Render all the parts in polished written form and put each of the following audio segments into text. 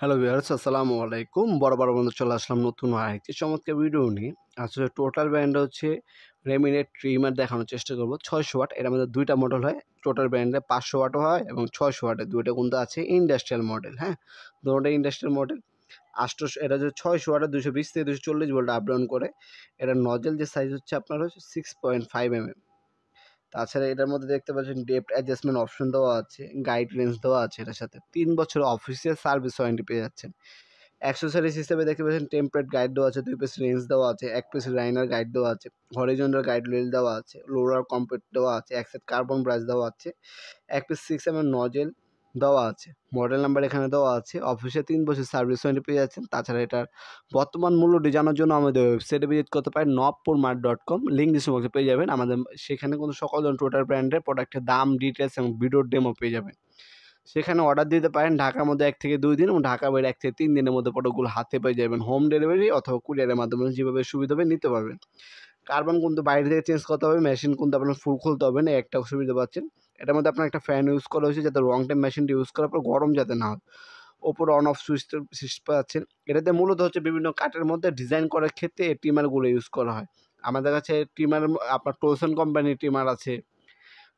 Hello viewers, আসসালামু আলাইকুম। বরাবর বন্ধু চলে আসলাম নতুন আরেকটি চমৎকার ভিডিও নিয়ে। আসলে টোটাল ব্র্যান্ডটা হচ্ছে রেমিনেট ট্রিমার দেখানোর চেষ্টা করব ৬০০ ওয়াট। এর মধ্যে ২টা মডেল হয়। টোটাল ব্র্যান্ডে ৫০০ ওয়াটও হয় এবং ৬০০ ওয়াটের ২টা কিন্তু আছে ইন্ডাস্ট্রিয়াল মডেল, হ্যাঁ? দোনোটাই ইন্ডাস্ট্রিয়াল মডেল। ৮০০ এটা হচ্ছে ৬০০ ওয়াটের ২২০ থেকে ২৪০ ভোল্ট আপ ডাউন করে। এটার নজেল যে সাইজ হচ্ছে আপনার হচ্ছে 6.5 mm। তাছাড়া এটার মধ্যে দেখতে পাচ্ছেন ডেপথ অ্যাডজাস্টমেন্ট অপশন দেওয়া আছে, গাইড রেঞ্জ দেওয়া আছে এটার সাথে। ৩ বছরের অফিসিয়াল সার্ভিস ওয়ারেন্টি পেয়ে যাচ্ছেন। অ্যাক্সেসরিজ হিসেবে দেখতে পাচ্ছেন টেমপ্লেট গাইড দেওয়া আছে, ২ পিস রেঞ্জ দেওয়া আছে, ১ পিস লাইনার গাইড দেওয়া আছে, হরিজন্টাল গাইড রেল দেওয়া আছে, লোলার কমপ্লিট দেওয়া আছে, এক সেট কার্বন ব্রাশ দেওয়া আছে, ১ পিস 6 mm নজেল দেওয়া আছে। মডেল নাম্বার এখানে দেওয়া আছে। অফিসে 3 বছর সার্ভিস ওয়ারেন্টি পেয়ে যাচ্ছেন। তাছাড়া এটার বর্তমান মূল্যটি জানার জন্য আমাদের ওয়েবসাইটে ভিজিট করতে পারেন nopurmart.com, লিঙ্ক ডিসক্রিপশন বক্সে পেয়ে যাবেন। আমাদের সেখানে কিন্তু সকল ধরনের টোটাল ব্র্যান্ডের প্রোডাক্টের দাম, ডিটেইলস এবং ভিডিওর ডেমো পেয়ে যাবেন। সেখানে অর্ডার দিতে পারেন ঢাকার মধ্যে ১ থেকে ২ দিন এবং ঢাকার বাইরে ১ থেকে ৩ দিনের মধ্যে প্রোডাক্টগুলো হাতে পেয়ে যাবেন। হোম ডেলিভারি অথবা কুরিয়ারের মাধ্যমে যেভাবে সুবিধা হবে নিতে পারবেন। কার্বন কিন্তু বাইরে থেকে চেঞ্জ করতে হবে, মেশিন কিন্তু আপনার ফুল খুলতে হবে না, একটা সুবিধা পাচ্ছেন। এটার মধ্যে আপনার একটা ফ্যান ইউজ করা হয়েছে যাতে লং টাইম মেশিনটি ইউজ করার পর গরম যাতে না হয়। ওপরে অন অফ সুইচ পাচ্ছেন। এটাতে মূলত হচ্ছে বিভিন্ন কাঠের মধ্যে ডিজাইন করার ক্ষেত্রে এই ট্রিমারগুলো ইউজ করা হয়। আমাদের কাছে ট্রিমার আপনার টোলসন কোম্পানির ট্রিমার আছে।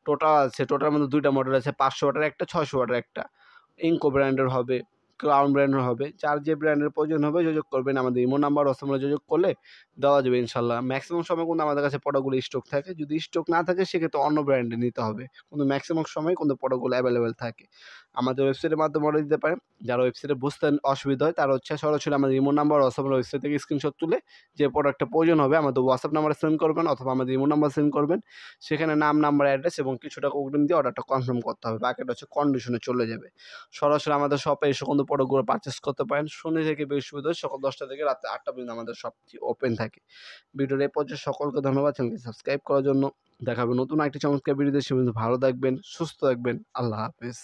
টোটাল আছে। টোটালের মধ্যে ২টা মডেল আছে। ৫০০ ওয়াটের একটা, ৬০০ ওয়াটের একটা। ইনকো ব্র্যান্ডের হবে, ক্রাউন ব্র্যান্ডের হবে। যার যে ব্র্যান্ডের প্রয়োজন হবে যোগাযোগ করবেন। আমাদের ইমো নাম্বার, হোয়াটসঅ্যাপ নাম্বারে যোগাযোগ করলে দেওয়া যাবে ইনশাআল্লাহ। ম্যাক্সিমাম সময় কিন্তু আমাদের কাছে প্রোডাক্টগুলো স্টক থাকে। যদি স্টক না থাকে সেক্ষেত্রে অন্য ব্র্যান্ডের নিতে হবে। কিন্তু ম্যাক্সিমাম সময় কিন্তু প্রোডাক্টগুলো এভেলেবেল থাকে। আমাদের ওয়েবসাইটের মাধ্যমে অর্ডার দিতে পারেন। যারা ওয়েবসাইটে বুঝতে অসুবিধা হয় তারা হচ্ছে সরাসরি আমাদের imo number, WhatsApp number, website থেকে স্ক্রিনশট তুলে যে প্রোডাক্টটা প্রয়োজন হবে আমাদের হোয়াটসঅ্যাপ নাম্বারে সেন্ড করবেন অথবা আমাদের ইমো নাম্বার সেন্ড করবেন। সেখানে নাম, নাম্বার, অ্যাড্রেস এবং কিছু টাকা অগ্রিম দিয়ে অর্ডারটা কনফার্ম করতে হবে। বাকিটা হচ্ছে কন্ডিশনে চলে যাবে। সরাসরি আমাদের শপে এসে কিন্তু প্রোডাক্টগুলো পারচেজ করতে পারেন। শনি থেকে বৃহস্পতিবার সকাল ১০টা থেকে রাত ৮টা পর্যন্ত আমাদের শপটি ওপেন থাকে। ভিডিওর এই পর্যায়ে সকলকে ধন্যবাদ চ্যানেলটি সাবস্ক্রাইব করার জন্য। দেখা হবে নতুন আরেকটি চমৎকার ভিডিওতে। সে পর্যন্ত ভালো থাকবেন, সুস্থ থাকবেন। আল্লাহ হাফেজ।